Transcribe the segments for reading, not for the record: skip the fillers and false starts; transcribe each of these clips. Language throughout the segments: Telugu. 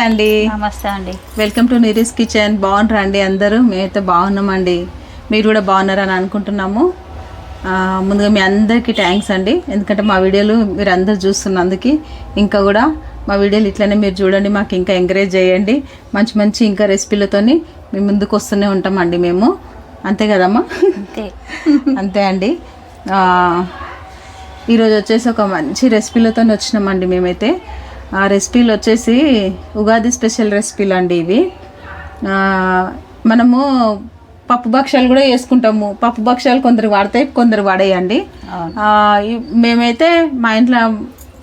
అండి. నమస్తే అండి. Welcome to Neeri's kitchen. బాగున్నారా అండి అందరూ? మేమైతే బాగున్నామండి. మీరు కూడా బాగున్నారని అనుకుంటున్నాము. ముందుగా మీ అందరికీ థ్యాంక్స్ అండి, ఎందుకంటే మా వీడియోలు మీరు అందరు చూస్తున్నందుకు. ఇంకా కూడా మా వీడియోలు ఇట్లనే మీరు చూడండి, మాకు ఇంకా ఎంకరేజ్ చేయండి. మంచి మంచి ఇంకా రెసిపీలతోని మేము ముందుకు వస్తూనే ఉంటామండి మేము. అంతే కదమ్మా? అంతే అండి. ఈరోజు వచ్చేసి ఒక మంచి రెసిపీలతో వచ్చినామండి మేమైతే. ఆ రెసిపీలు వచ్చేసి ఉగాది స్పెషల్ రెసిపీలు అండి ఇవి. మనము పప్పు భక్షాలు కూడా వేసుకుంటాము. పప్పు భక్షాలు కొందరు వాడతాయి, కొందరు వాడేయండి. మేమైతే మా ఇంట్లో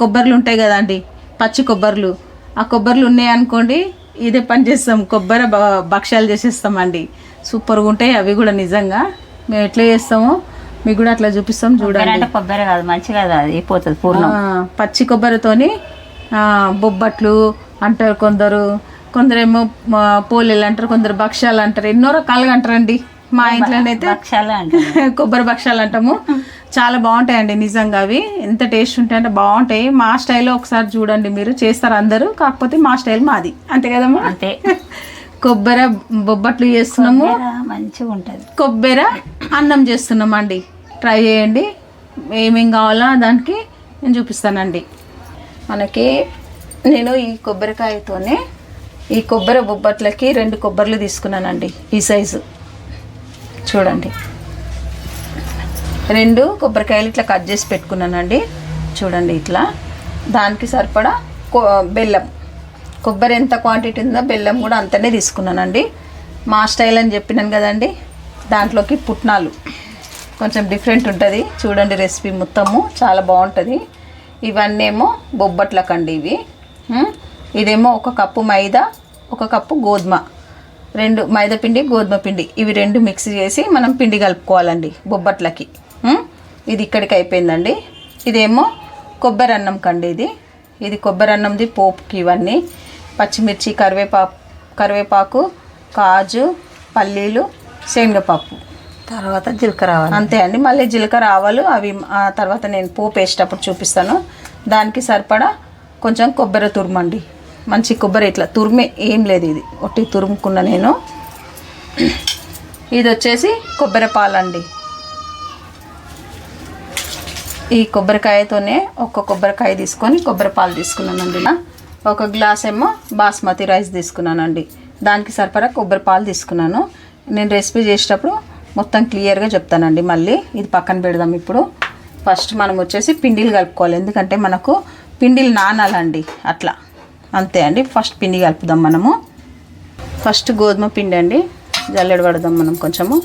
కొబ్బరిలు ఉంటాయి కదండి, పచ్చి కొబ్బరిలు. ఆ కొబ్బరిలు ఉన్నాయనుకోండి, ఇదే పని చేస్తాం, కొబ్బరి భక్షాలు చేసేస్తామండి. సూపర్గా ఉంటాయి అవి కూడా. నిజంగా మేము ఎట్లా చేస్తామో మీకు కూడా అట్లా చూపిస్తాం చూడండి. కొబ్బరి కాదు, మంచిగా అది అయిపోతుంది పూర్ణం. పచ్చి కొబ్బరితోని బొబ్బట్లు అంటారు కొందరేమో పోలేలు అంటారు, కొందరు భక్షాలు అంటారు, ఎన్నో రకాలుగా అంటారండి. మా ఇంట్లోనైతే కొబ్బరి భక్షాలు అంటాము. చాలా బాగుంటాయండి నిజంగా. అవి ఎంత టేస్ట్ ఉంటాయంటే బాగుంటాయి. మా స్టైల్లో ఒకసారి చూడండి, మీరు చేస్తారు అందరూ, కాకపోతే మా స్టైల్ మాది. అంతే కదమ్మా? అంతే. కొబ్బరి బొబ్బట్లు చేస్తున్నాము, మంచిగా ఉంటుంది. కొబ్బరి అన్నం చేస్తున్నాం అండి. ట్రై చేయండి. ఏమేం కావాలో దానికి నేను చూపిస్తానండి. మనకి నేను ఈ కొబ్బరికాయతోనే ఈ కొబ్బరి బొబ్బట్లకి 2 కొబ్బరిలు తీసుకున్నానండి. ఈ సైజు చూడండి. 2 కొబ్బరికాయలు ఇట్లా కట్ చేసి పెట్టుకున్నానండి. చూడండి ఇట్లా. దానికి సరిపడా బెల్లం, కొబ్బరి ఎంత క్వాంటిటీ ఉందో బెల్లం కూడా అంతనే తీసుకున్నానండి. మా స్టైల్ అని చెప్పినాను కదండి. దాంట్లోకి పుట్నాలు కొంచెం డిఫరెంట్ ఉంటుంది చూడండి. రెసిపీ మొత్తము చాలా బాగుంటుంది. ఇవన్నీ ఏమో బొబ్బట్లకండి ఇవి. ఇదేమో 1 కప్పు మైదా, 1 కప్పు గోధుమ, 2 మైదా పిండి గోధుమ పిండి, ఇవి 2 మిక్స్ చేసి మనం పిండి కలుపుకోవాలండి బొబ్బట్లకి. ఇది ఇక్కడికి అయిపోయిందండి. ఇదేమో కొబ్బరి అన్నం కండి. ఇది కొబ్బరి అన్నంది పోపుకి. ఇవన్నీ పచ్చిమిర్చి, కరివేపాకు, కాజు, పల్లీలు, శనగపప్పు, తర్వాత జీలకర్ర ఆవాలు. అంతే అండి. మళ్ళీ జీలకర్ర ఆవాలు అవి తర్వాత నేను పోపు వేసేటప్పుడు చూపిస్తాను. దానికి సరిపడా కొంచెం కొబ్బరి తురుమండి. మంచి కొబ్బరి ఇట్లా తురిమే, ఏం లేదు, ఇది ఒట్టి తురుముకున్న నేను. ఇది వచ్చేసి కొబ్బరి పాలండి. ఈ కొబ్బరికాయతోనే 1 కొబ్బరికాయ తీసుకొని కొబ్బరి పాలు తీసుకున్నానండి. 1 గ్లాస్ ఏమో బాస్మతి రైస్ తీసుకున్నానండి. దానికి సరిపడా కొబ్బరి పాలు తీసుకున్నాను. నేను రెసిపీ చేసేటప్పుడు మొత్తం క్లియర్గా చెప్తానండి. మళ్ళీ ఇది పక్కన పెడదాం. ఇప్పుడు ఫస్ట్ మనం వచ్చేసి పిండిలు కలుపుకోవాలి, ఎందుకంటే మనకు పిండిలు నానాలండి అట్లా. అంతే అండి. ఫస్ట్ పిండి కలుపుదాం మనము. ఫస్ట్ గోధుమ పిండి అండి, జల్లెడ పడదాం మనం కొంచెము.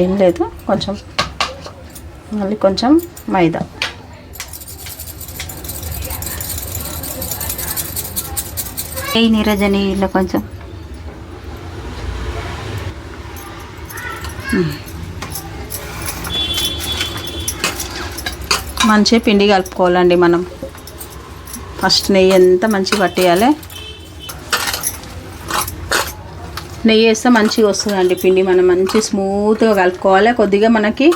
ఏం లేదు, కొంచెం మళ్ళీ కొంచెం మైదా, ఈ నీరజని ఇలా కొంచెం మంచిగా పిండి కలుపుకోవాలండి మనం. ఫస్ట్ నెయ్యి ఎంత మంచిగా పట్టేయాలి. నెయ్యి వేస్తే మంచిగా వస్తుందండి పిండి. మనం మంచి స్మూత్గా కలుపుకోవాలి. కొద్దిగా మనకి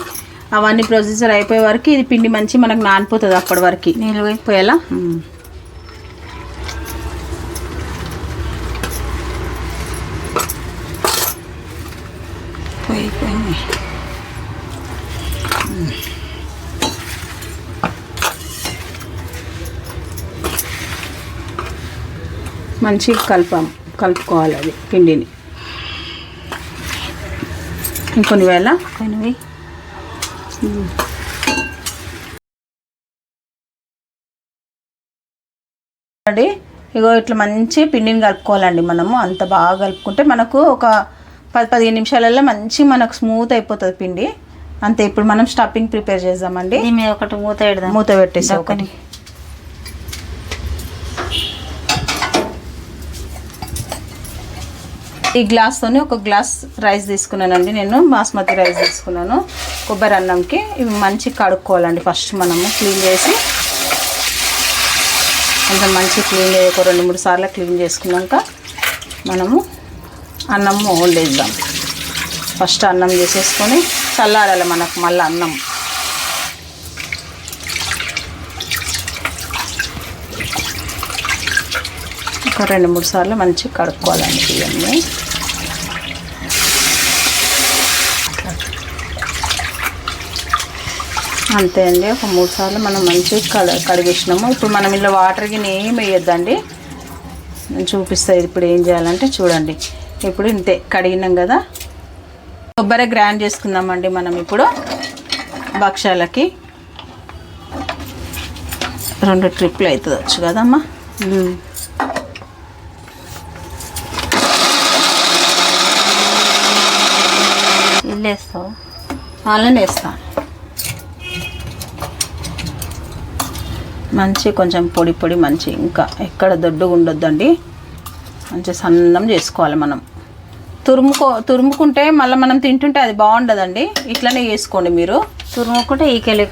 అవన్నీ ప్రొసీజర్ అయిపోయే వరకు ఇది పిండి మంచి మనకు నానిపోతుంది. అప్పటి వరకు నీళ్ళు అయిపోయేలా. మంచిగా కలుపుకోవాలి అది పిండిని. ఇంకొన్ని వేళ అండి. ఇగో ఇట్లా మంచి పిండిని కలుపుకోవాలండి మనము. అంత బాగా కలుపుకుంటే మనకు ఒక 10-15 నిమిషాలలో మంచి మనకు స్మూత్ అయిపోతుంది పిండి. అంతే. ఇప్పుడు మనం స్టఫింగ్ ప్రిపేర్ చేద్దామండి. ఒకటి మూత పెడదాం. మూత పెట్టేసి ఒకటి ఈ గ్లాస్తోనే 1 గ్లాస్ రైస్ తీసుకున్నానండి నేను. బాస్మతి రైస్ తీసుకున్నాను కొబ్బరి అన్నంకి. ఇవి మంచి కడుక్కోవాలండి. ఫస్ట్ మనము క్లీన్ చేసి కొంచెం మంచి క్లీన్ చేయ 2-3 సార్లు క్లీన్ చేసుకున్నాక మనము అన్నం వండేద్దాం. ఫస్ట్ అన్నం చేసేసుకొని చల్లారాలి మనకు మళ్ళీ అన్నం. ఒక 2-3 సార్లు మంచిగా కడుక్కోవాలండి ఇవన్నీ. అంతే అండి, ఒక 3 సార్లు మనం మంచిగా కడిగేసినాము. ఇప్పుడు మనం ఇలా వాటర్ గిన్నె ఏం వేయొద్దండి. నేను చూపిస్తాను ఇప్పుడు ఏం చేయాలంటే చూడండి. ఇప్పుడు ఇంతే కడిగినాం కదా, కొబ్బరి గ్రైండ్ చేసుకుందామండి మనం ఇప్పుడు భక్షాలకి. 2 ట్రిప్లు అవుతుంది వచ్చు కదమ్మా. ఇల్లు వేస్తావు? అలానే వేస్తాను. మంచి కొంచెం పొడి పొడి మంచి, ఇంకా ఎక్కడ దొడ్డుగా ఉండొద్దండి. మంచి సన్నం చేసుకోవాలి మనం. తురుముకుంటే మళ్ళీ మనం తింటుంటే అది బాగుండదండి. ఇట్లనే చేసుకోండి మీరు. తురుముకుంటే ఈకెళ్ళి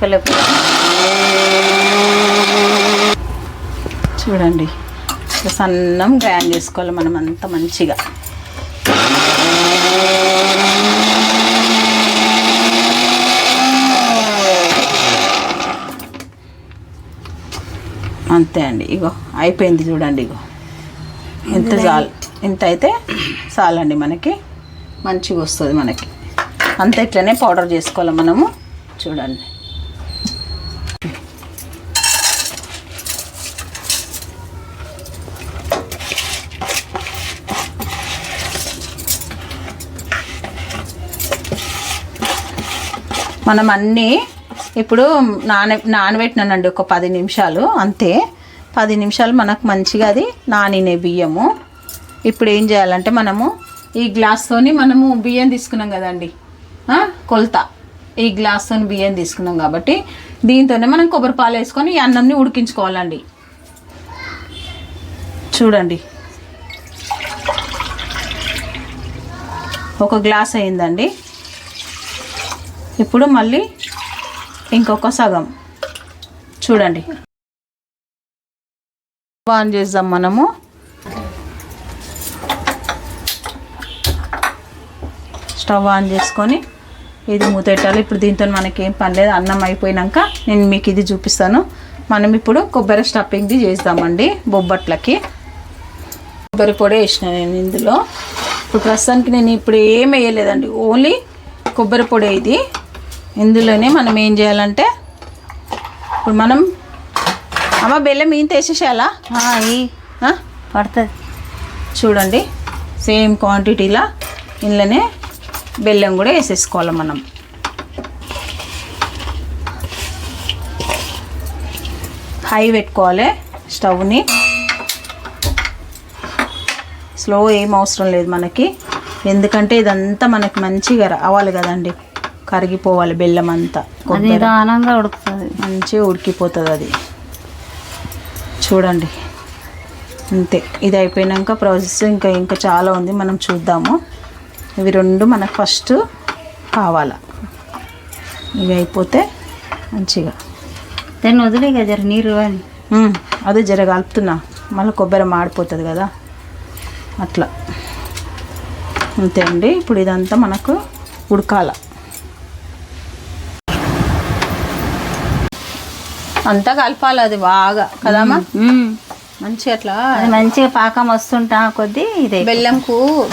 చూడండి, సన్నం గ్రైండ్ చేసుకోవాలి మనం అంత మంచిగా. అంతే అండి, ఇగో అయిపోయింది చూడండి. ఇగో ఇంత అయితే చాలండి, మనకి మంచిగా వస్తుంది మనకి. అంత ఇట్లనే పౌడర్ చేసుకోవాలి మనము. చూడండి, మనం అన్నీ ఇప్పుడు నానబెట్టినానండి ఒక 10 నిమిషాలు. అంతే, 10 నిమిషాలు మనకు మంచిగా అది నానినే బియ్యము. ఇప్పుడు ఏం చేయాలంటే మనము ఈ గ్లాస్తోని మనము బియ్యం తీసుకున్నాం కదండి, కొలత. ఈ గ్లాస్తో బియ్యం తీసుకున్నాం కాబట్టి దీంతోనే మనం కొబ్బరి పాలు వేసుకొని ఈ అన్నంని ఉడికించుకోవాలండి. చూడండి, ఒక గ్లాస్ అయిందండి. ఇప్పుడు మళ్ళీ ఇంకొక సగం. చూడండి, ఆన్ చేద్దాం మనము. స్టవ్ ఆన్ చేసుకొని ఇది మూతెట్టాలి. ఇప్పుడు దీంతో మనకేం పని లేదు. అన్నం అయిపోయినాక నేను మీకు ఇది చూపిస్తాను. మనం ఇప్పుడు కొబ్బరి స్టఫింగ్ది చేద్దామండి బొబ్బట్లకి. కొబ్బరి పొడి వేసిన నేను ఇందులో. ఇప్పుడు ప్రస్తుతానికి నేను ఇప్పుడు ఏం వేయలేదండి, ఓన్లీ కొబ్బరి పొడి. ఇది ఇందులోనే మనం ఏం చేయాలంటే ఇప్పుడు మనం బెల్లం ఇంత వేసేసేయాలా? పడుతుంది. చూడండి, సేమ్ క్వాంటిటీలా ఇందులోనే బెల్లం కూడా వేసేసుకోవాలి మనం. హై పెట్టుకోవాలి స్టవ్ని. స్లో ఏం అవసరం లేదు మనకి, ఎందుకంటే ఇదంతా మనకి మంచిగా రావాలి కదండి, కరిగిపోవాలి బెల్లం అంతా. నిదానంగా ఉడుకుతుంది, మంచిగా ఉడికిపోతుంది అది. చూడండి, అంతే. ఇది అయిపోయినాక ప్రాసెస్ ఇంకా చాలా ఉంది, మనం చూద్దాము. ఇవి 2 మనకు ఫస్ట్ కావాలా. ఇవి అయిపోతే మంచిగా దాన్ని వదిలేగా జర నీరు అని అదే జర కలుపుతున్నా, మళ్ళీ కొబ్బరి మాడిపోతుంది కదా అట్లా. అంతే అండి, ఇప్పుడు ఇదంతా మనకు ఉడకాల. అంతా కలపాలి అది బాగా కదమ్మా. మంచిగా అట్లా మంచిగా పాకం వస్తుంటా కొద్దీ ఇది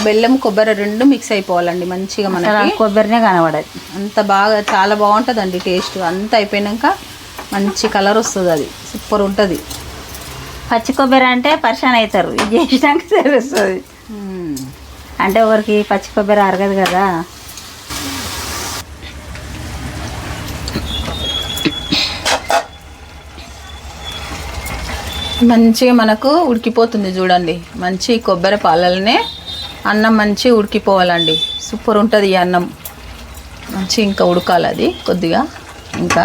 బెల్లం కొబ్బరి 2 మిక్స్ అయిపోవాలండి మంచిగా. మనకి కొబ్బరినే కనబడదు. అంత బాగా చాలా బాగుంటుందండి టేస్ట్. అంతా అయిపోయినాక మంచి కలర్ వస్తుంది, అది సూపర్ ఉంటుంది. పచ్చి కొబ్బరి అంటే పరిశాన్ అవుతారు, ఇది చేసినాక తెలుస్తుంది. అంటే ఒకరికి పచ్చి కొబ్బరి అరగదు కదా. మంచిగా మనకు ఉడికిపోతుంది చూడండి. మంచి కొబ్బరి పాలలనే అన్నం మంచి ఉడికిపోవాలండి. సూపర్ ఉంటుంది ఈ అన్నం. మంచి ఇంకా ఉడకాలి అది కొద్దిగా. ఇంకా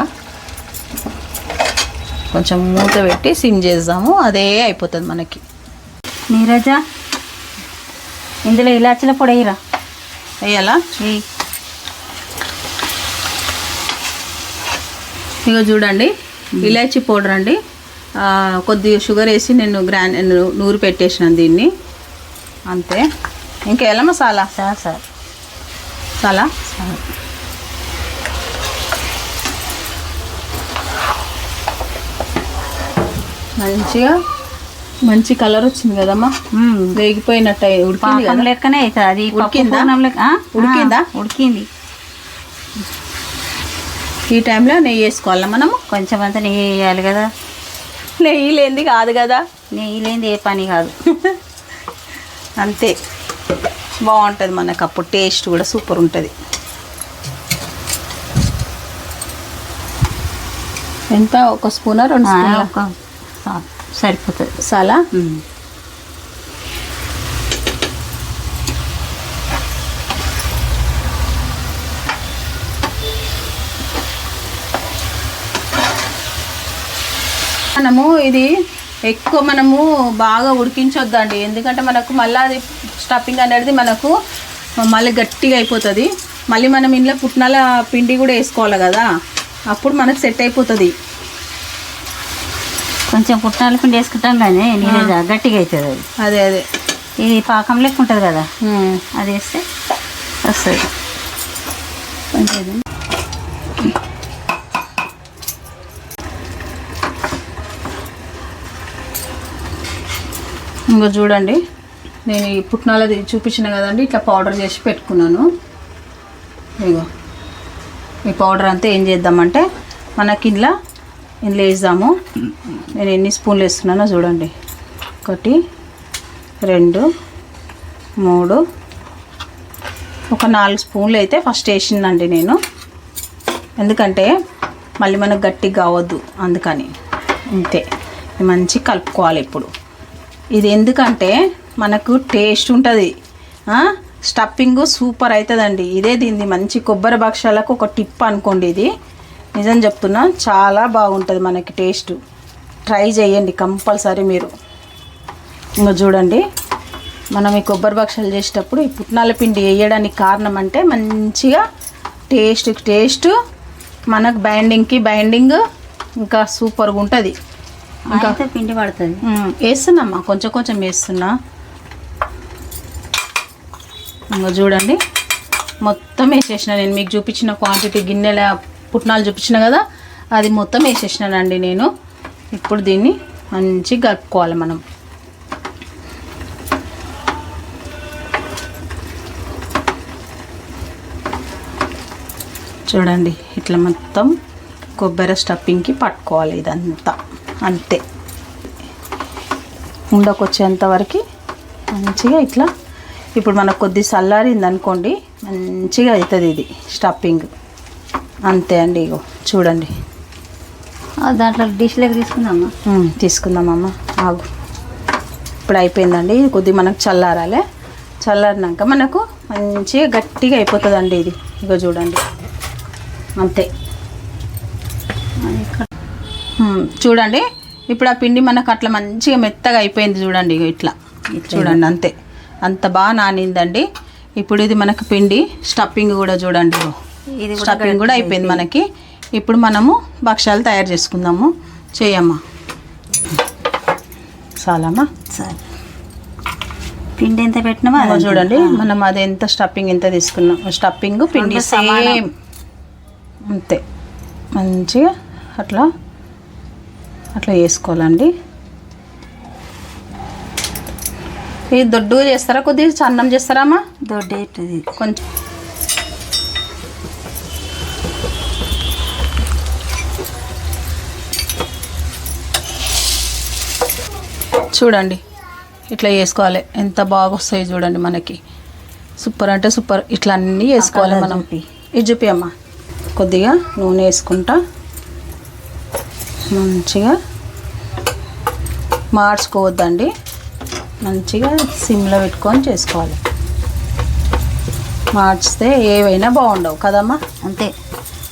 కొంచెం మూత పెట్టి సిమ్ చేద్దాము, అదే అయిపోతుంది మనకి. నీరజ, ఇందులో ఇలాచీల పొడి వేయరా? వేయాలా? ఇక చూడండి, ఇలాచీ పౌడర్ అండి. కొద్దిగా షుగర్ వేసి నేను నూరు పెట్టేసినాను దీన్ని. అంతే. ఇంకా ఎలా మసాలా? సార్ చాలా మంచిగా మంచి కలర్ వచ్చింది కదమ్మా, వేగిపోయినట్టు ఉడికింది పాకం లెక్కనే అవుతుంది. అది ఉడికిందా? ఉడికిందా? ఉడికింది. ఈ టైంలో నెయ్యి వేసుకోవాలా మనము? కొంచెం అంతా నెయ్యి వేయాలి కదా. నెయ్యి లేనిది కాదు కదా. నెయ్యి లేనిది ఏ పని కాదు. అంతే బాగుంటుంది మనకు, అప్పుడు టేస్ట్ కూడా సూపర్ ఉంటుంది. ఎంత, ఒక స్పూనా 2 స్పూన్ల? సరిపోతుంది. చాలా. మనము ఇది ఎక్కువ బాగా ఉడికించొద్దండి, ఎందుకంటే మనకు మళ్ళీ అది స్టఫింగ్ అనేది మనకు మళ్ళీ గట్టిగా అయిపోతుంది. మళ్ళీ మనం ఇంట్లో పుట్నాల పిండి కూడా వేసుకోవాలి కదా, అప్పుడు మనకు సెట్ అయిపోతుంది. కొంచెం పుట్నాల పిండి వేసుకుంటాం కానీ నీళ్ళు గట్టిగా అవుతుంది అది. అదే అదే ఇది పాకం లెక్క ఉంటుంది కదా, అది వేస్తే వస్తుంది. ఇంకో చూడండి, నేను ఈ పుట్నాలది చూపించిన కదండి, ఇట్లా పౌడర్ చేసి పెట్టుకున్నాను. ఇగో ఈ పౌడర్ అంతా ఏం చేద్దామంటే మనకి ఇందులో వేద్దాము. నేను ఎన్ని స్పూన్లు వేస్తున్నానో చూడండి. 1 2 3 ఒక 4 స్పూన్లు అయితే ఫస్ట్ వేసిందండి నేను, ఎందుకంటే మళ్ళీ మనకు గట్టిగా కావద్దు అందుకని. అంతే, మంచి కలుపుకోవాలి. ఇప్పుడు ఇది ఎందుకంటే మనకు టేస్ట్ ఉంటుంది, స్టఫింగ్ సూపర్ అవుతుందండి. ఇదే దీన్ని మంచి కొబ్బరి భక్షాలకు ఒక టిప్ అనుకోండి. ఇది నిజం చెప్తున్నా, చాలా బాగుంటుంది మనకి టేస్ట్. ట్రై చేయండి కంపల్సరీ మీరు. ఇంకా చూడండి, మనం ఈ కొబ్బరి భక్షాలు చేసేటప్పుడు ఈ పుట్నాల పిండి వేయడానికి కారణం అంటే మంచిగా టేస్ట్ మనకు బైండింగ్ ఇంకా సూపర్గా ఉంటుంది. ఇంకా పిండి పడుతుంది. వేస్తున్నామ్మా, కొంచెం వేస్తున్నా. ఇంకా చూడండి, మొత్తం వేసేసిన నేను. మీకు చూపించిన క్వాంటిటీ గిన్నెల పుట్నాలు చూపించిన కదా, అది మొత్తం వేసేసినానండి నేను. ఇప్పుడు దీన్ని మంచిగా కలుపుకోవాలి మనం. చూడండి, ఇట్లా మొత్తం కొబ్బరి స్టఫింగ్కి పట్టుకోవాలి ఇదంతా. అంతే, ఉండకొచ్చేంత వరకు మంచిగా ఇట్లా. ఇప్పుడు మనకు కొద్ది చల్లారింది అనుకోండి, మంచిగా అవుతుంది ఇది స్టఫింగ్. అంతే అండి. ఇగో చూడండి, దాంట్లో డిష్లోకి తీసుకుందామమ్మా. ఆగు, ఇప్పుడు అయిపోయిందండి. ఇది కొద్దిగా మనకు చల్లారాలి. చల్లారినాక మనకు మంచిగా గట్టిగా అయిపోతుందండి ఇది. ఇగో చూడండి, అంతే. చూడండి, ఇప్పుడు ఆ పిండి మనకు అట్లా మంచిగా మెత్తగా అయిపోయింది చూడండి. ఇట్లా చూడండి, అంతే. అంత బాగా నానిందండి. ఇప్పుడు ఇది మనకు పిండి స్టఫింగ్ కూడా చూడండి, ఇది స్టఫింగ్ కూడా అయిపోయింది మనకి. ఇప్పుడు మనము భక్షాలు తయారు చేసుకుందాము. చేయమ్మా, చాలమ్మా. సరే, పిండి ఎంత పెట్టినామో చూడండి, మనం అది ఎంత స్టఫింగ్ ఎంత తీసుకున్నాం. స్టఫింగ్ పిండి సేమ్ అంతే. మంచిగా అట్లా వేసుకోవాలండి. ఇది దొడ్డుగా చేస్తారా, కొద్దిగా సన్నం చేస్తారా అమ్మా? దొడ్డే కొంచెం. చూడండి, ఇట్లా వేసుకోవాలి. ఎంత బాగా వస్తాయి చూడండి మనకి. సూపర్ అంటే సూపర్. ఇట్లా అన్నీ వేసుకోవాలి మనం. ఇది చూపి అమ్మా. కొద్దిగా నూనె వేసుకుంటా మంచిగా మార్చుకోవద్దండి, మంచిగా సిమ్లో పెట్టుకొని చేసుకోవాలి. మార్చితే ఏవైనా బాగుండవు కదమ్మా. అంతే,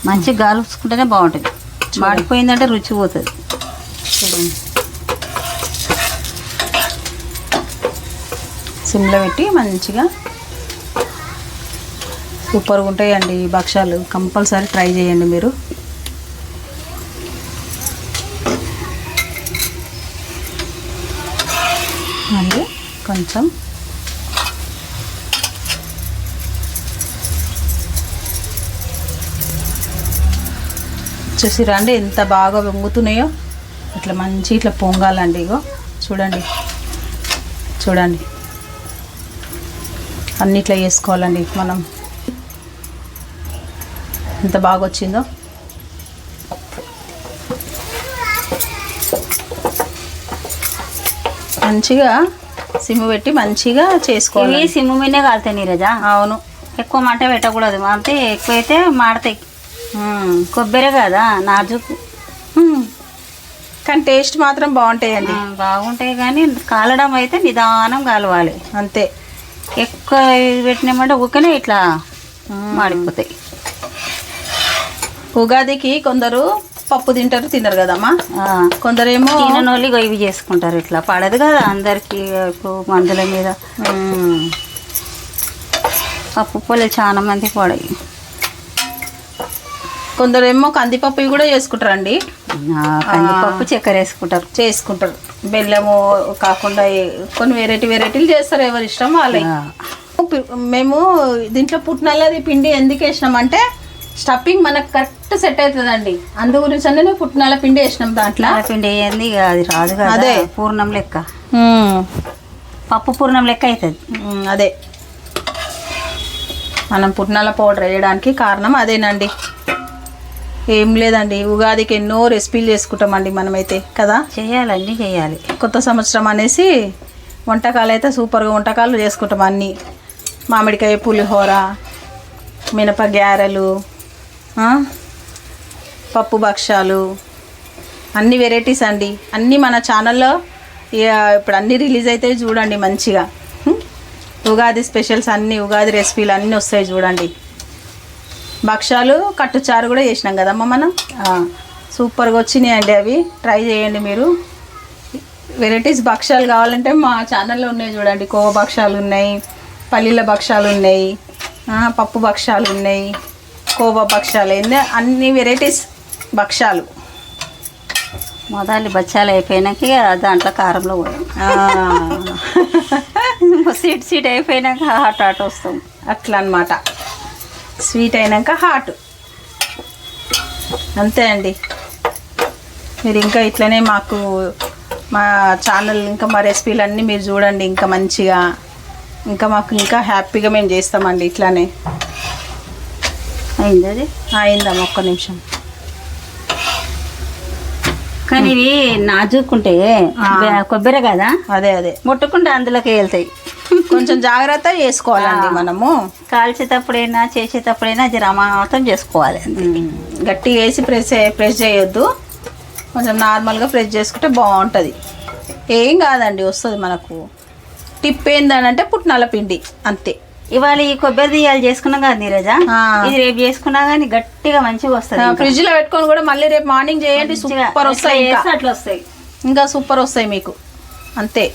మంచిగా గాలుసుకుంటేనే బాగుంటుంది. మాడిపోయిందంటే రుచి పోతుంది. చూడండి, సిమ్లో పెట్టి మంచిగా సూపర్గా ఉంటాయండి ఈ భక్షాలు. కంపల్సరీ ట్రై చేయండి మీరు. మళ్ళీ కొంచెం చూసిరా అండి ఎంత బాగా వంగుతున్నాయో. ఇట్లా మంచి ఇట్లా పొంగాలండి. ఇగో చూడండి చూడండి, అన్ని ఇట్లా వేసుకోవాలండి. మనం ఎంత బాగా వచ్చిందో. మంచిగా సిమ్ము పెట్టి మంచిగా చేసుకోవాలి. ఇవి సిమ్ము మీదే కాలుతాయి నీరజ. అవును, ఎక్కువ మంట పెట్టకూడదు, అంతే ఎక్కువైతే మాడతాయి. కొబ్బరి కదా నాజుకు, కానీ టేస్ట్ మాత్రం బాగుంటాయండి. బాగుంటాయి కానీ కాలడం అయితే నిదానం కాలవాలి అంతే. ఎక్కువ పెట్టినామంటే ఊకనే ఇట్లా మాడిపోతాయి. ఉగాదికి కొందరు పప్పు తింటారు, తినరు కదమ్మా. కొందరేమో తిననోళ్ళు ఇవి చేసుకుంటారు. ఇట్లా పడదు కదా అందరికి మందుల మీద. పప్పు పొలే చాలా మంది పడాయి. కొందరేమో కందిపప్పు కూడా చేసుకుంటారండి. కందిపప్పు చక్కెర చేసుకుంటారు. బెల్లము కాకుండా కొన్ని వెరైటీలు చేస్తారు, ఎవరి ఇష్టం వాళ్ళకి. మేము దీంట్లో పుట్నాలది పిండి ఎందుకు వేసినాం అంటే స్టఫింగ్ మనకు కరెక్ట్ సెట్ అవుతుందండి. అందు గురించి అంటే పుట్నాల పిండి వేసినాం. దాంట్లో పిండి వేయండి అది రాదు కదా, అదే పూర్ణం లెక్క, పప్పు పూర్ణం లెక్క అవుతుంది. అదే మనం పుట్నాల పౌడర్ వేయడానికి కారణం అదేనండి. ఏం లేదండి, ఉగాదికి ఎన్నో రెసిపీలు చేసుకుంటామండి మనమైతే కదా. చేయాలండి, చేయాలి. కొత్త సంవత్సరం అనేసి వంటకాలు అయితే సూపర్గా వంటకాలు చేసుకుంటాం. అన్నీ మామిడికాయ పులిహోర, మినప గారెలు, పప్పు భక్షాలు, అన్ని వెరైటీస్ అండి. అన్నీ మన ఛానల్లో ఇప్పుడు అన్నీ రిలీజ్ అవుతాయి చూడండి. మంచిగా ఉగాది స్పెషల్స్ అన్నీ, ఉగాది రెసిపీలు అన్నీ వస్తాయి చూడండి. భక్షాలు కట్టుచారు కూడా చేసినాం కదమ్మా మనం. సూపర్గా వచ్చినాయండి అవి, ట్రై చేయండి మీరు. వెరైటీస్ భక్షాలు కావాలంటే మా ఛానల్లో ఉన్నాయి చూడండి. కోవ భక్షాలు ఉన్నాయి, పల్లీల భక్షాలు ఉన్నాయి, పప్పు భక్షాలు ఉన్నాయి, కోవ భక్షాలు అయింది, అన్ని వెరైటీస్ భక్షాలు. మొదలు బచ్చాలు అయిపోయినాక దాంట్లో కారంలో కూడా స్వీట్ అయిపోయినాక హాట్ వస్తాం. అట్లా అన్నమాట. స్వీట్ అయినాక హాట్, అంతే అండి. మీరు ఇంకా ఇట్లనే మాకు మా ఛానల్ ఇంకా మా రెసిపీలు అన్నీ మీరు చూడండి. ఇంకా మంచిగా ఇంకా మాకు ఇంకా హ్యాపీగా మేము చేస్తామండి. ఇట్లానే అయింది. అది అయిందమ్మా, ఒక్క నిమిషం. కానీ ఇవి నాజుకుంటే కొబ్బరి కదా, అదే అదే ముట్టుకుంటే అందులోకి వెళ్తాయి. కొంచెం జాగ్రత్త చేసుకోవాలండి మనము. కాల్చేటప్పుడైనా చేసేటప్పుడైనా జర మాత్రం చేసుకోవాలి. గట్టిగా వేసి ప్రెస్ చేయొద్దు, కొంచెం నార్మల్గా ప్రెస్ చేసుకుంటే బాగుంటుంది. ఏం కాదండి, వస్తుంది మనకు. టిప్ ఏందనంటే పుట్నాల పిండి అంతే. ఇవాళ ఈ కొబ్బరి దియ్యాలు చేసుకున్నాం కదా నీరజ, ఇది రేపు చేసుకున్నా కానీ గట్టిగా మంచిగా వస్తుంది. ఫ్రిడ్జ్ లో పెట్టుకొని కూడా మళ్ళీ రేపు మార్నింగ్ చేయండి, సూపర్ వస్తాయి. అట్లా వస్తాయి, ఇంకా సూపర్ వస్తాయి మీకు. అంతే,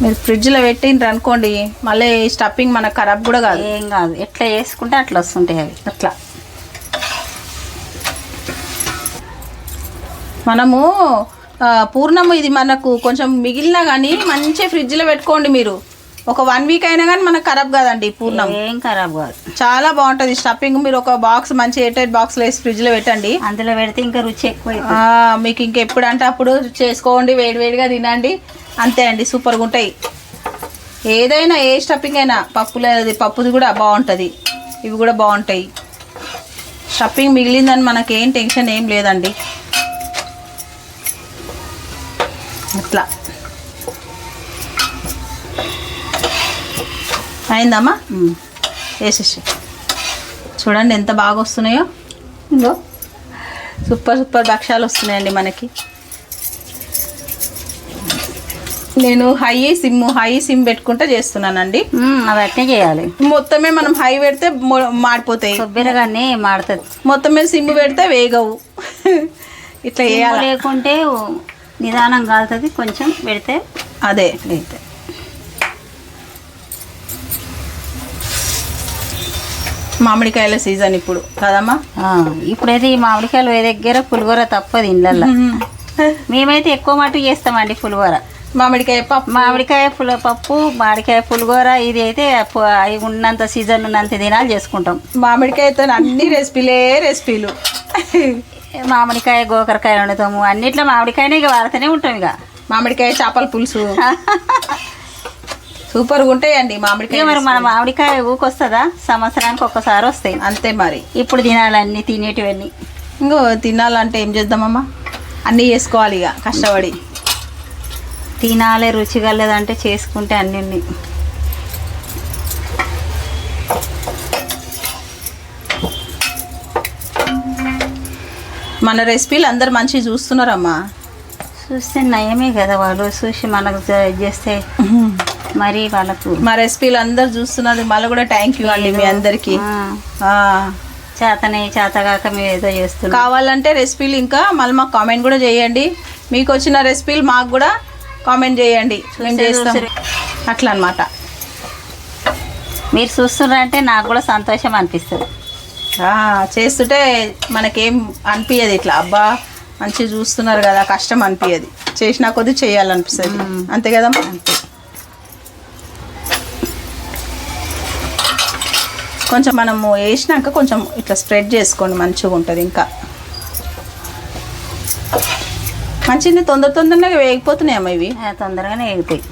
మీరు ఫ్రిడ్జ్లో పెట్టిండ్రు అనుకోండి మళ్ళీ స్టఫింగ్ మనకు ఖరాబ్ కూడా కాదు. ఏం కాదు, ఎట్లా చేసుకుంటే అట్లా వస్తుంటాయి అవి. అట్లా మనము పూర్ణము ఇది మనకు కొంచెం మిగిలినా కానీ మంచిగా ఫ్రిడ్జ్లో పెట్టుకోండి మీరు. ఒక 1 వీక్ అయినా కానీ మనకు ఖరాబ్ కాదండి పూర్ణం. ఏం ఖరాబ్ కాదు, చాలా బాగుంటుంది స్టఫింగ్. మీరు ఒక బాక్స్ మంచి ఎయిర్ బాక్స్లో వేసి ఫ్రిడ్జ్లో పెట్టండి. అందులో పెడితే ఇంకా రుచి ఎక్కువ. మీకు ఇంకెప్పుడు అంటే అప్పుడు చేసుకోండి, వేడివేడిగా తినండి. అంతే అండి, సూపర్గా ఉంటాయి. ఏదైనా ఏ స్టఫింగ్ అయినా పప్పుది కూడా బాగుంటుంది, ఇవి కూడా బాగుంటాయి. స్టఫింగ్ మిగిలిందని మనకేం టెన్షన్ ఏం లేదండి. అట్లా అయిందమ్మా, వేసేసి చూడండి ఎంత బాగా వస్తున్నాయో. ఇంకో సూపర్ భక్షాలు వస్తున్నాయండి మనకి. నేను హై సిమ్ పెట్టుకుంటే చేస్తున్నానండి. అవి అట్నే చేయాలి. మొత్తమే మనం హై పెడితే మాడిపోతాయి, కొబ్బరి కానీ మాడుతుంది. మొత్తమే సిమ్ పెడితే వేగవు. ఇట్లా వేయాలి, లేకుంటే నిదానం కాలుతుంది. కొంచెం పెడితే అదే అయితే మామిడికాయల సీజన్ ఇప్పుడు కదమ్మా. ఇప్పుడైతే ఈ మామిడికాయలు ఏ దగ్గర పులిహోర తప్పదు ఇళ్ళల్లో. మేమైతే ఎక్కువ మటుకు చేస్తామండి పులిహోర. మామిడికాయ పప్పు, మామిడికాయ పులిహోర. ఇది అయితే అవి ఉన్నంత సీజన్ ఉన్నంత దినాలు చేసుకుంటాం. మామిడికాయతో అన్ని రెసిపీలు. మామిడికాయ గోకరకాయ వండుతాము, అన్నిట్లో మామిడికాయనే ఇక వాడుతూనే ఉంటాం. ఇక మామిడికాయ చేపల పులుసు సూపర్గా ఉంటాయండి మామిడికాయ. మరి మన మామిడికాయ ఊకొస్తుందా? సంవత్సరానికి ఒక్కసారి వస్తాయి అంతే. మరి ఇప్పుడు తినాలి అన్నీ తినేటివన్నీ. ఇంకో తినాలంటే ఏం చేద్దామమ్మా, అన్నీ చేసుకోవాలి ఇక కష్టపడి. తినాలి, రుచిగా లేదంటే చేసుకుంటే అన్నీ. మన రెసిపీలు అందరు మంచిగా చూస్తున్నారమ్మా. చూస్తే నయమే కదా, వాళ్ళు చూసి మనకు చేస్తే మరి వాళ్ళకు మా రెసిపీలు అందరు చూస్తున్నారు. మళ్ళీ కూడా థ్యాంక్ యూ అండి మీ అందరికి. చేతగాక మేము ఏదో చేస్తున్నాం. కావాలంటే రెసిపీలు ఇంకా మళ్ళీ మాకు కామెంట్ కూడా చేయండి. మీకు వచ్చిన రెసిపీలు మాకు కూడా కామెంట్ చేయండి, మేము చేస్తాం. అట్లా అనమాట. మీరు చూస్తున్నారంటే నాకు కూడా సంతోషం అనిపిస్తుంది. చేస్తుంటే మనకేం అనిపించదు, ఇట్లా అబ్బా మంచిగా చూస్తున్నారు కదా, కష్టం అనిపించదు. చేసినా కొద్దీ చేయాలనిపిస్తుంది. అంతే కదమ్మా. కొంచెం మనము వేసినాక కొంచెం ఇట్లా స్ప్రెడ్ చేసుకోండి, మంచిగా ఉంటుంది. ఇంకా మంచిగా తొందరగా వేగిపోతున్నాయమ్మా ఇవి. తొందరగానే వేగుతాయి,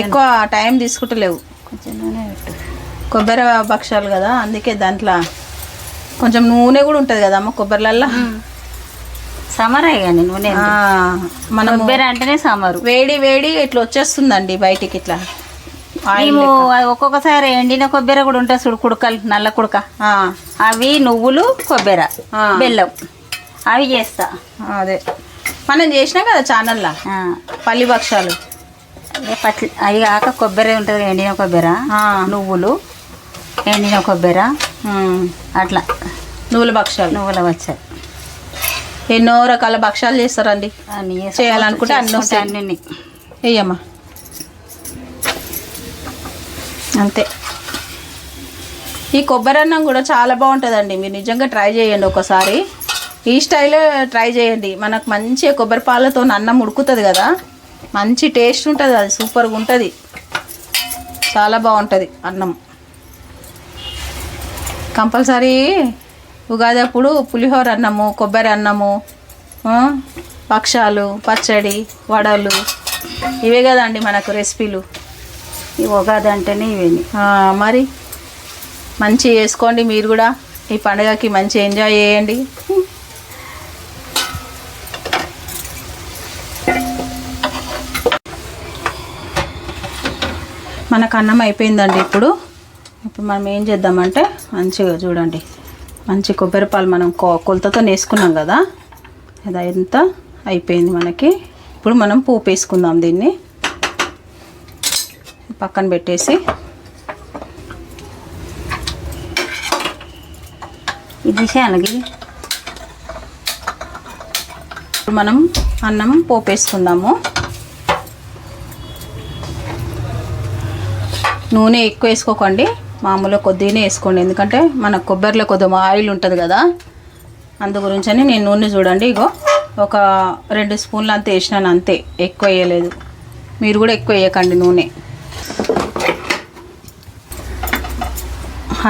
ఎక్కువ టైం తీసుకుంటలేవు. కొంచెం నూనె పెట్టు. కొబ్బరి భక్షాలు కదా, అందుకే దాంట్లో కొంచెం నూనె కూడా ఉంటుంది కదమ్మా కొబ్బరిలల్లో. సమరే కానీ నూనె మనం కొబ్బరి అంటేనే సమరు. వేడి వేడి ఇట్లా వచ్చేస్తుందండి బయటికి. ఇట్లా మేము ఒక్కొక్కసారి ఎండిన కొబ్బరి కూడా ఉంటుంది చూడు, కుడకలు, నల్ల కుడక, అవి నువ్వులు, కొబ్బరి, బెల్లం అవి చేస్తా. అదే మనం చేసినాం కదా ఛానల్లో పల్లి భక్షాలు. అవి కాక కొబ్బరి ఉంటుంది, ఎండిన కొబ్బరి, నువ్వులు, ఎండిన కొబ్బరి, అట్లా నువ్వుల భక్షాలు. నువ్వుల వచ్చాయి. ఎన్నో రకాల భక్షాలు చేస్తారండి. చేయాలనుకుంటే అన్నీ వెయ్యమ్మా, అంతే. ఈ కొబ్బరి అన్నం కూడా చాలా బాగుంటుందండి. మీరు నిజంగా ట్రై చేయండి ఒకసారి. ఈ స్టైల్లో ట్రై చేయండి. మనకు మంచిగా కొబ్బరి పాలతో అన్నం ఉడుకుతుంది కదా, మంచి టేస్ట్ ఉంటుంది. అది సూపర్గా ఉంటుంది, చాలా బాగుంటుంది అన్నం. కంపల్సరీ ఉగాది అప్పుడు పులిహోర అన్నము, కొబ్బరి అన్నము, భక్షాలు, పచ్చడి, వడలు, ఇవే కదండి మనకు రెసిపీలు. ఈ ఉగాది అంటేనే ఇవన్నీ. మరి మంచిగా చేసుకోండి మీరు కూడా. ఈ పండుగకి మంచి ఎంజాయ్ చేయండి. మనకు అన్నం అయిపోయిందండి. ఇప్పుడు మనం ఏం చేద్దామంటే మంచిగా చూడండి, మంచి కొబ్బరి పాలు మనం కొలతతో వేసుకున్నాం కదా, అదంతా అయిపోయింది మనకి. ఇప్పుడు మనం పోపు వేసుకుందాం. దీన్ని పక్కన పెట్టేసి ఇది చేయాలి. ఇప్పుడు మనం అన్నం పోపు వేసుకుందాము. నూనె ఎక్కువ వేసుకోకండి, మామూలుగా కొద్దిగానే వేసుకోండి. ఎందుకంటే మన కొబ్బరిలో కొద్దిగా ఆయిల్ ఉంటుంది కదా, అందు గురించని నేను నూనె చూడండి ఇగో ఒక 2 స్పూన్లు అంతా వేసినాను, అంతే, ఎక్కువ వేయలేదు. మీరు కూడా ఎక్కువ వేయకండి నూనె.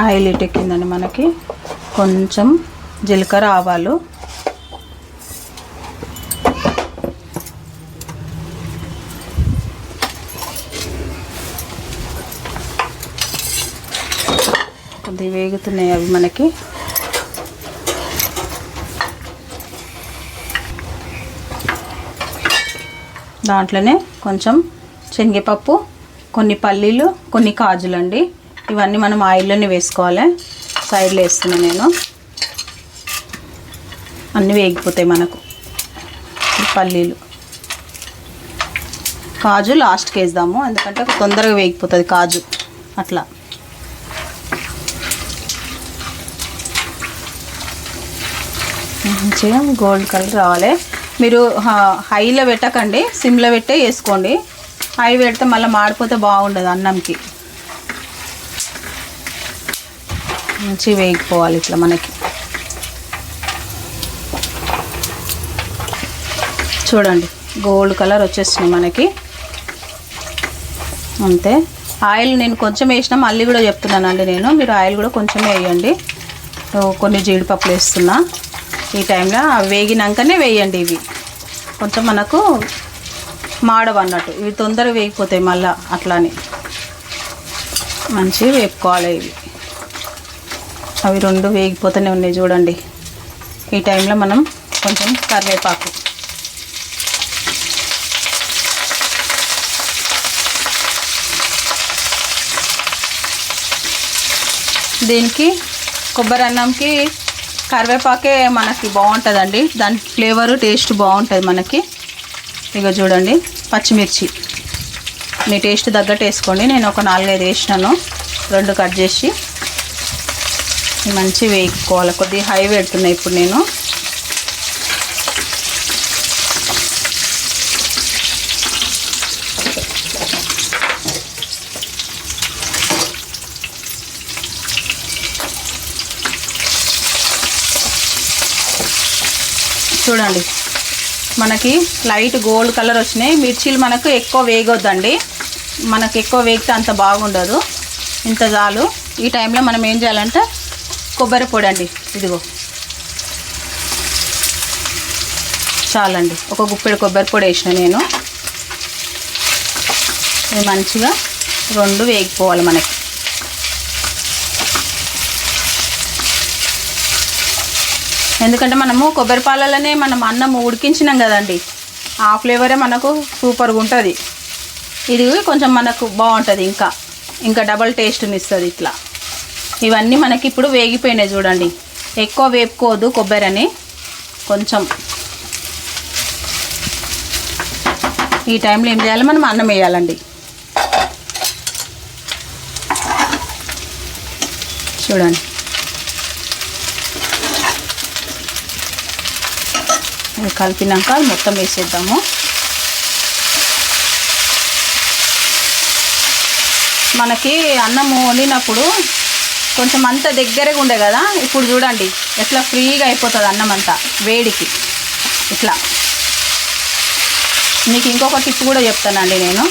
ఆయిల్ ఎక్కిందండి మనకి. కొంచెం జీలకర్ర, ఆవాలు, కొద్దిగా వేగుతున్నాయి అవి మనకి. దాంట్లోనే కొంచెం శనగపప్పు, కొన్ని పల్లీలు, కొన్ని కాజులు అండి. ఇవన్నీ మనం ఆయిల్లోనే వేసుకోవాలి. సైడ్లో వేస్తున్నాను నేను, అన్నీ వేగిపోతాయి మనకు. పల్లీలు, కాజు లాస్ట్కి వేద్దాము, ఎందుకంటే తొందరగా వేగిపోతుంది కాజు. అట్లా మంచిగా గోల్డ్ కలర్ రావాలి. మీరు హైలో పెట్టకండి, సిమ్లో పెట్టే వేసుకోండి. హై పెడితే మళ్ళీ మాడిపోతే బాగుండదు అన్నంకి. మంచిగా వేగిపోవాలి ఇట్లా మనకి. చూడండి గోల్డ్ కలర్ వచ్చేస్తున్నాయి మనకి, అంతే. ఆయిల్ నేను కొంచెం వేసినా, మళ్ళీ కూడా చెప్తున్నానండి నేను, మీరు ఆయిల్ కూడా కొంచెమే వేయండి. కొన్ని జీడిపప్పులు వేస్తున్నా. ఈ టైంలో వేగినాకనే వేయండి. ఇవి కొంచెం మనకు మాడవన్నట్టు, ఇవి తొందరగా వేగిపోతాయి. మళ్ళీ అట్లానే మంచిగా వేపుకోవాలి. ఇవి అవి రెండు వేగిపోతూనే ఉన్నాయి చూడండి. ఈ టైంలో మనం కొంచెం కరివేపాకు, దీనికి కొబ్బరి అన్నంకి కరివేపాకే మనకి బాగుంటుందండి. దాని ఫ్లేవరు టేస్ట్ బాగుంటుంది మనకి. ఇక చూడండి పచ్చిమిర్చి మీ టేస్ట్ తగ్గట్టు వేసుకోండి. నేను ఒక 4-5 వేసినాను, 2 కట్ చేసి. మంచి వేసుకోవాలి. కొద్దిగా హై పెడుతున్నాయి ఇప్పుడు నేను. చూడండి మనకి లైట్ గోల్డ్ కలర్ వచ్చినాయి. మిర్చీలు మనకు ఎక్కువ వేగొద్దండి, మనకు ఎక్కువ వేగితే అంత బాగుండదు. ఇంత చాలు. ఈ టైంలో మనం ఏం చేయాలంటే కొబ్బరి పొడి అండి, ఇదిగో చాలండి. ఒక గుప్పెడు కొబ్బరి పొడి వేసిన నేను. ఇది మంచిగా 2 వేగిపోవాలి మనకి. ఎందుకంటే మనము కొబ్బరి పాలలోనే మనం అన్నం ఉడికించినాం కదండి, ఆ ఫ్లేవరే మనకు సూపర్గా ఉంటుంది. ఇది కొంచెం మనకు బాగుంటుంది, ఇంకా డబల్ టేస్ట్ని ఇస్తుంది ఇట్లా. ఇవన్నీ మనకి ఇప్పుడు వేగిపోయినాయి చూడండి. ఎక్కువ వేపుకోవద్దు కొబ్బరిని, కొంచెం. ఈ టైంలో ఏం చేయాలి, మనం అన్నం వేయాలండి. చూడండి కలిపినాక మొత్తం వేసేద్దాము. మనకి అన్నము వండినప్పుడు కొంచెం అంత దగ్గరగా ఉండే కదా, ఇప్పుడు చూడండి ఎట్లా ఫ్రీగా అయిపోతుంది అన్నం అంతా వేడికి. ఇట్లా మీకు ఇంకొక టిప్ కూడా చెప్తానండి నేను.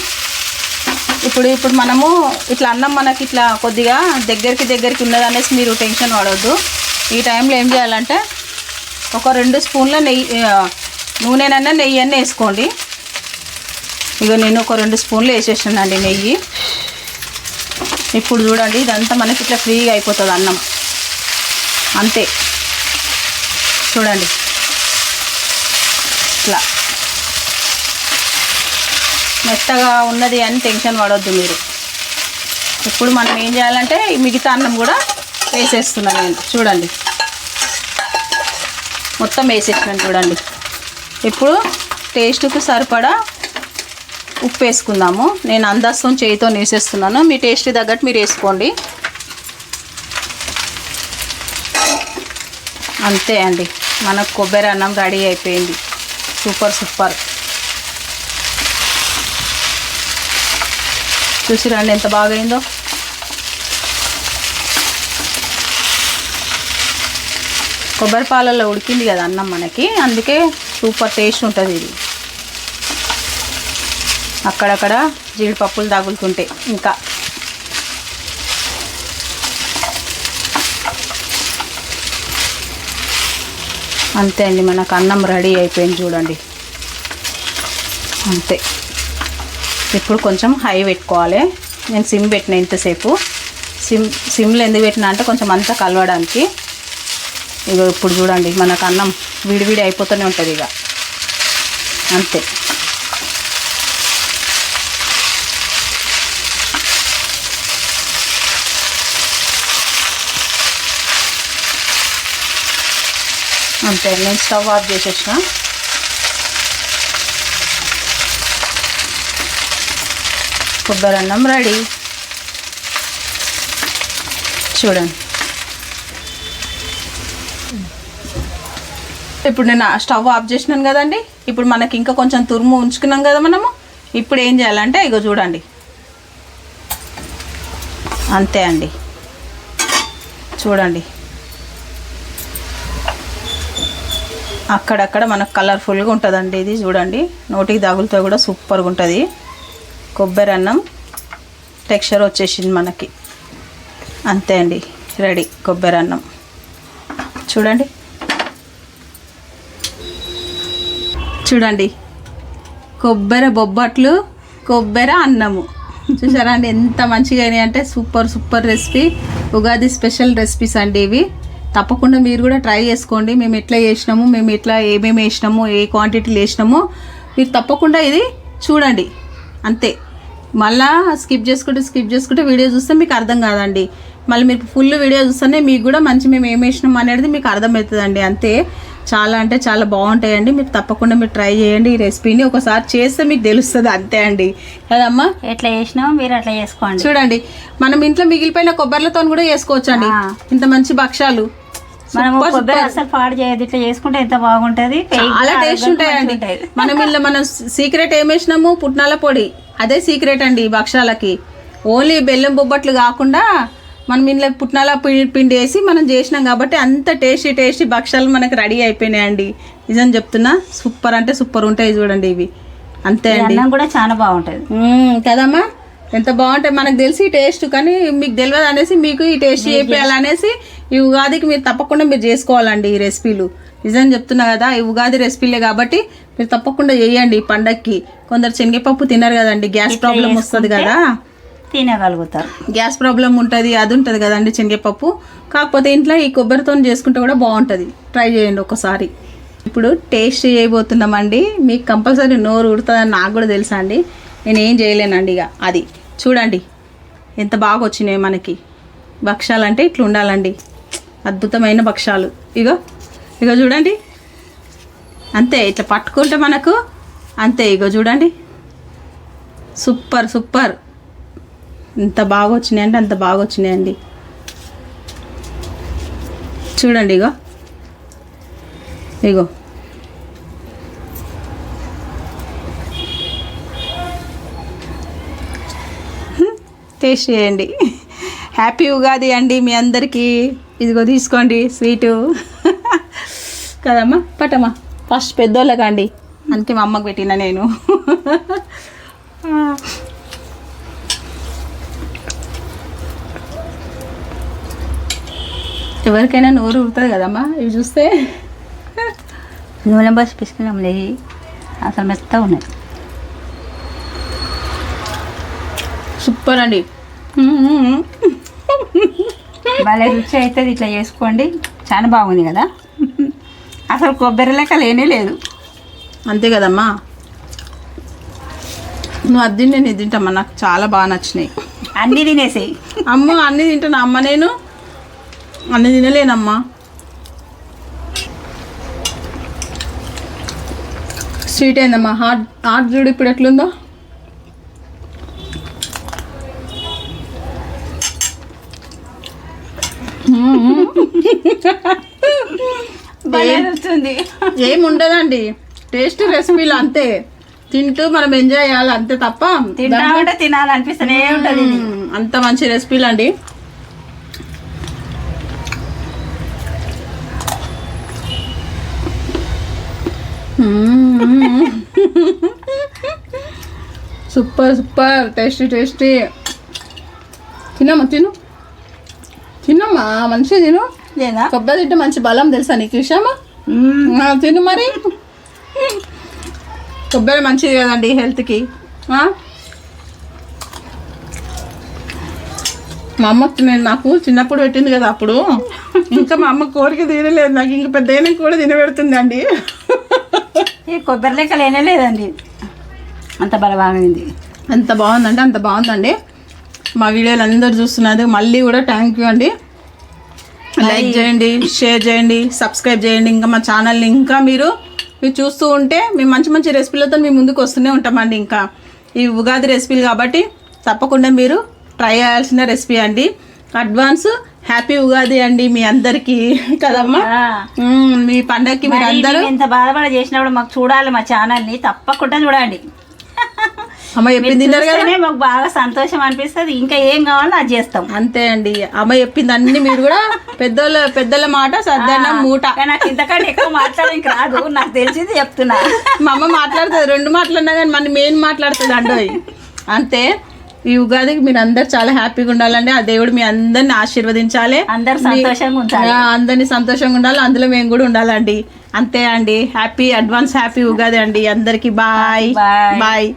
ఇప్పుడు మనము ఇట్లా అన్నం మనకి ఇట్లా కొద్దిగా దగ్గరికి ఉన్నదనేసి మీరు టెన్షన్ పడవద్దు. ఈ టైంలో ఏం చేయాలంటే ఒక 2 స్పూన్ల నూనెనన్నా నెయ్యి అన్నీ వేసుకోండి. ఇక నేను ఒక 2 స్పూన్లు వేసేసానండి నెయ్యి. ఇప్పుడు చూడండి ఇదంతా మనకి ఇట్లా ఫ్రీగా అయిపోతుంది అన్నం అంతే. చూడండి ఇట్లా మెత్తగా ఉన్నది అని టెన్షన్ పడవద్దు మీరు. ఇప్పుడు మనం ఏం చేయాలంటే మిగతా అన్నం కూడా వేసేస్తున్నాను నేను. చూడండి మొత్తం వేసేసినాను చూడండి. ఇప్పుడు టేస్ట్కి సరిపడా ఉప్పు వేసుకుందాము. నేను అందాజతో చేయితో వేసేస్తున్నాను, మీ టేస్ట్ తగ్గట్టు మీరు వేసుకోండి. అంతే అండి, మనకు కొబ్బరి అన్నం రెడీ అయిపోయింది. సూపర్. చూసిరండి ఎంత బాగా అయిందో. కొబ్బరి పాలల్లో ఉడికింది కదా అన్నం మనకి, అందుకే సూపర్ టేస్ట్ ఉంటుంది ఇది. అక్కడక్కడ జీడిపప్పులు తగులుతుంటాయి ఇంకా. అంతే అండి, మనకు అన్నం రెడీ అయిపోయింది చూడండి. అంతే. ఇప్పుడు కొంచెం హై పెట్టుకోవాలి. నేను సిమ్ పెట్టిన ఇంతసేపు. సిమ్లో ఎందుకు పెట్టినా అంటే కొంచెం అంతా కలవడానికి. ఇక ఇప్పుడు చూడండి మనకు అన్నం విడివిడి అయిపోతూనే ఉంటుంది ఇక. అంతే. అంతే, నేను స్టవ్ ఆఫ్ చేసేసిన. కొబ్బరి అన్నం రెడీ. చూడండి ఇప్పుడు నేను స్టవ్ ఆఫ్ చేసినాను కదండి. ఇప్పుడు మనకి ఇంకా కొంచెం తురుము ఉంచుకున్నాం కదా మనము. ఇప్పుడు ఏం చేయాలంటే ఇగో చూడండి అంతే అండి. చూడండి అక్కడక్కడ మనకు కలర్ఫుల్గా ఉంటుందండి ఇది. చూడండి నోటికి తగులుతో కూడా సూపర్గా ఉంటుంది. కొబ్బరి అన్నం టెక్స్చర్ వచ్చేసింది మనకి. అంతే అండి, రెడీ కొబ్బరి అన్నం. చూడండి చూడండి, కొబ్బరి బొబ్బట్లు, కొబ్బరి అన్నము. చూసారా అండి ఎంత మంచిగా అయినాయి అంటే super recipe. Ugadi special recipes అండి ఇవి. తప్పకుండా మీరు కూడా ట్రై చేసుకోండి. మేము ఎట్లా చేసినాము, మేము ఎట్లా ఏమేమి వేసినాము, ఏ క్వాంటిటీలు వేసినాము మీరు తప్పకుండా ఇది చూడండి. అంతే, మళ్ళా స్కిప్ చేసుకుంటే వీడియో చూస్తే మీకు అర్థం కాదండి. మళ్ళీ మీరు ఫుల్ వీడియో చూస్తేనే మీకు కూడా మంచి మేము ఏం వేసినాం అనేది మీకు అర్థమవుతుందండి. అంతే, చాలా అంటే చాలా బాగుంటాయండి. మీరు తప్పకుండా మీరు ట్రై చేయండి ఈ రెసిపీని. ఒకసారి చేస్తే మీకు తెలుస్తుంది. అంతే అండి కదమ్మా, ఎట్లా చేసినామో మీరు అట్లా చేసుకోండి. చూడండి, మనం ఇంట్లో మిగిలిపోయిన కొబ్బరిలతో కూడా చేసుకోవచ్చు అండి ఇంత మంచి భక్షాలు. మనం కొబ్బరి అసలు పాడు చేయదు, ఇట్లా చేసుకుంటే ఎంత బాగుంటది, చాలా టేస్ట్ ఉంటాయండి. మనం ఇంట్లో మనం సీక్రెట్ ఏం వేసినాము, పుట్నాల పొడి, అదే సీక్రెట్ అండి ఈ భక్షాలకి. ఓన్లీ బెల్లం బొబ్బట్లు కాకుండా మనం ఇంట్లో పుట్నాల పిండి వేసి మనం చేసినాం కాబట్టి అంత టేస్టీ భక్షాలు మనకు రెడీ అయిపోయినాయండి. నిజం చెప్తున్నా, సూపర్ అంటే సూపర్ ఉంటాయి చూడండి ఇవి. అంతే అండి, అన్నం కూడా చాలా బాగుంటుంది కదమ్మా, ఎంత బాగుంటాయి మనకు తెలిసి టేస్ట్, కానీ మీకు తెలియదు అనేసి మీకు ఈ టేస్ట్ చేయాలనేసి ఈ ఉగాదికి మీరు తప్పకుండా మీరు చేసుకోవాలండి ఈ రెసిపీలు. నిజం చెప్తున్నా కదా, ఈ ఉగాది రెసిపీలే కాబట్టి మీరు తప్పకుండా చేయండి ఈ పండగకి. కొందరు శనగపప్పు తినరు కదండి, గ్యాస్ ప్రాబ్లం వస్తుంది కదా, తినగలుగుతారు. గ్యాస్ ప్రాబ్లం ఉంటుంది, అది ఉంటుంది కదండి శనగపప్పు. కాకపోతే ఇంట్లో ఈ కొబ్బరితో చేసుకుంటే కూడా బాగుంటుంది. ట్రై చేయండి ఒకసారి. ఇప్పుడు టేస్ట్ చేయబోతున్నామండి. మీకు కంపల్సరీ నోరు ఉడుతుందని నాకు కూడా తెలుసా అండి. నేను ఏం చేయలేనండి. ఇక అది చూడండి ఎంత బాగా వచ్చినాయి మనకి భక్షాలు. అంటే ఇట్లా ఉండాలండి, అద్భుతమైన భక్షాలు. ఇగో చూడండి, అంతే ఇట్లా పట్టుకుంటే మనకు అంతే. ఇగో చూడండి, సూపర్ ఎంత బాగా వచ్చినాయంటే అంత బాగా వచ్చినాయండి. చూడండి, ఇగో టేస్ట్ చేయండి. హ్యాపీ ఉగాది అండి మీ అందరికీ. ఇదిగో తీసుకోండి స్వీటు కదమ్మా, పట్టమ్మా. ఫస్ట్ పెద్దోళ్ళకా అండి, అందుకే మా అమ్మకు పెట్టిన నేను. ఎవరికైనా నోరు ఉడుతుంది కదమ్మా ఇవి చూస్తే. నూనె బస్ పిసుకున్నాం లేదు, అసలు మెత్తగా ఉన్నాయి. సూపర్ అండి, భలే రుచి అవుతుంది. ఇట్లా చేసుకోండి, చాలా బాగుంది కదా. అసలు కొబ్బరి లెక్క లేనే లేదు. అంతే కదమ్మా, నువ్వు అది నేను ఇది తింటామ్మా, నాకు చాలా బాగా నచ్చినాయి. అన్నీ తినేసేయి. అమ్మ అన్నీ తింటాను అమ్మ, నేను అన్నీ తినలేనమ్మా. స్వీట్ అయిందమ్మా. హాట్ చూడు ఇప్పుడు ఎట్లుందో. ఏముండదండి, టేస్ట్ రెసిపీలు అంతే. తింటూ మనం ఎంజాయ్ చేయాలి అంతే తప్ప తింటే తినాలనిపిస్తూనే ఉంటుంది. అంత మంచి రెసిపీలు అండి. Super tasty. తినమ్మా మంచిగా తిను. లేదా కొబ్బరి తింటే మంచి బలం తెలుసా నీకు విషయమా? తిను మరి. కొబ్బరి మంచిది కదండి హెల్త్కి. మా అమ్మకి నాకు చిన్నప్పుడు పెట్టింది కదా అప్పుడు, ఇంకా మా అమ్మ కోరిక తినలేదు. నాకు ఇంకా పెద్ద కూడా తినబెడుతుంది అండి. ఈ కొబ్బరి లెక్క లేనే లేదండి, అంత బలమైంది. ఎంత బాగుందంటే అంత బాగుందండి. మా వీడియోలు అందరు చూస్తున్నారు, మళ్ళీ కూడా థ్యాంక్ యూ అండి. లైక్ చేయండి, షేర్ చేయండి, సబ్స్క్రైబ్ చేయండి. ఇంకా మా ఛానల్ని ఇంకా మీరు చూస్తూ ఉంటే మేము మంచి రెసిపీలతో మీ ముందుకు వస్తూనే ఉంటామండి. ఇంకా ఈ ఉగాది రెసిపీలు కాబట్టి తప్పకుండా మీరు ట్రై చేయాల్సిన రెసిపీ అండి. అడ్వాన్స్ హ్యాపీ ఉగాది అండి మీ అందరికీ కదమ్మా. మీ పండగకి మీరు అందరూ ఎంత బాధపడ చేసినప్పుడు మాకు చూడాలి, మా ఛానల్ని తప్పకుండా చూడండి. అమ్మ చెప్పింది కదా, మాకు బాగా సంతోషం అనిపిస్తుంది. ఇంకా ఏం కావాలో అది చేస్తాం. అంతే అండి, అమ్మ చెప్పింది అన్ని మీరు కూడా పెద్దల మాట సర్దన్న మూట. నాకు ఇంతకంటే ఎక్కువ మాట్లాడడానికి రాదు, నాకు తెలిసింది చెప్తున్నా. మా అమ్మ మాట్లాడుతుంది, 2 మాటలన్నా కానీ మన మెయిన్ మాట్లాడుతుంది అండి. అంతే, ఈ ఉగాదికి మీరు అందరు చాలా హ్యాపీగా ఉండాలండి. ఆ దేవుడు మీ అందరిని ఆశీర్వదించాలి, అందరు సంతోషంగా ఉండాలి, అందరినీ సంతోషంగా ఉండాలి, అందులో మేము కూడా ఉండాలండి. అంతే అండి. హ్యాపీ అడ్వాన్స్ హ్యాపీ ఉగాది అండి అందరికి. Bye bye. బాయ్.